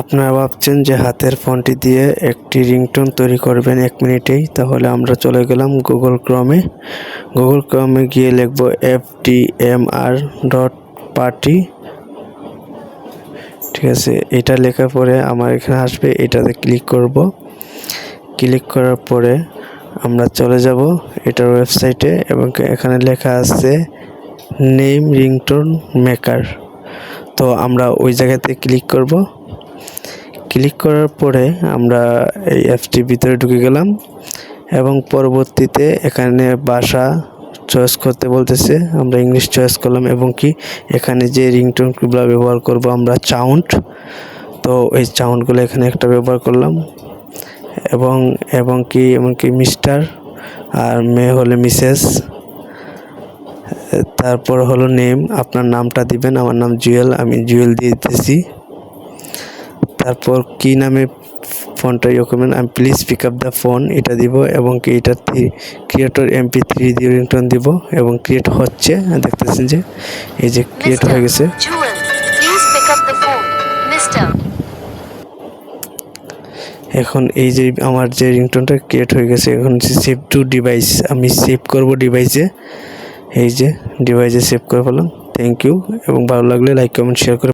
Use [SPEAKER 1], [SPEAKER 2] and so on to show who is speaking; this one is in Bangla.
[SPEAKER 1] আপনারা ভাবছেন যে হাতের ফোনটি দিয়ে একটি রিংটোন তৈরি করবেন 1 মিনিটেই, তাহলে আমরা চলে গেলাম গুগল ক্রমে গিয়ে লিখব ftmr.party। ঠিক আছে, এটা লেখার পরে আমার এখানে আসবে, এটাতে ক্লিক করব। ক্লিক করার পরে আমরা চলে যাব এটার ওয়েবসাইটে এবং এখানে লেখা আছে নেম রিংটোন মেকার। তো আমরা ওই জায়গাতে ক্লিক করব। ক্লিক করার পরে আমরা এই অ্যাপটির ভিতরে ঢুকে গেলাম এবং পরবর্তীতে এখানে ভাষা চয়েস করতে বলতেছে, আমরা ইংলিশ চয়েস করলাম এবং কি এখানে যে রিংটোনগুলো ব্যবহার করব আমরা সাউন্ড, তো এই সাউন্ডগুলো এখানে একটা ব্যবহার করলাম এবং কি মিস্টার আর মেয়ে হলে মিসেস, তারপর হলো নেম, আপনার নামটা দিবেন। আমার নাম জুয়েল, আমি জুয়েল দিয়ে দিতেছি। তারপর কি নামে ফোনটা ইয়ে করবেন, আমি please pick up the phone এটা দিব এবং কি এটা ক্রিয়েটর MP3 দিয়ে রিংটোন দিব এবং ক্রিয়েট হচ্ছে, দেখতেছেন যে এই যে ক্রিয়েট হয়ে গেছে। এখন এই যে আমার যে রিংটোনটা ক্রিয়েট হয়ে গেছে, এখন সেভ টু ডিভাইস, আমি সেভ করব ডিভাইসে। এই যে ডিভাইসে সেভ করে ফেললাম। থ্যাংক ইউ এবং ভালো লাগলে লাইক কমেন্ট শেয়ার করে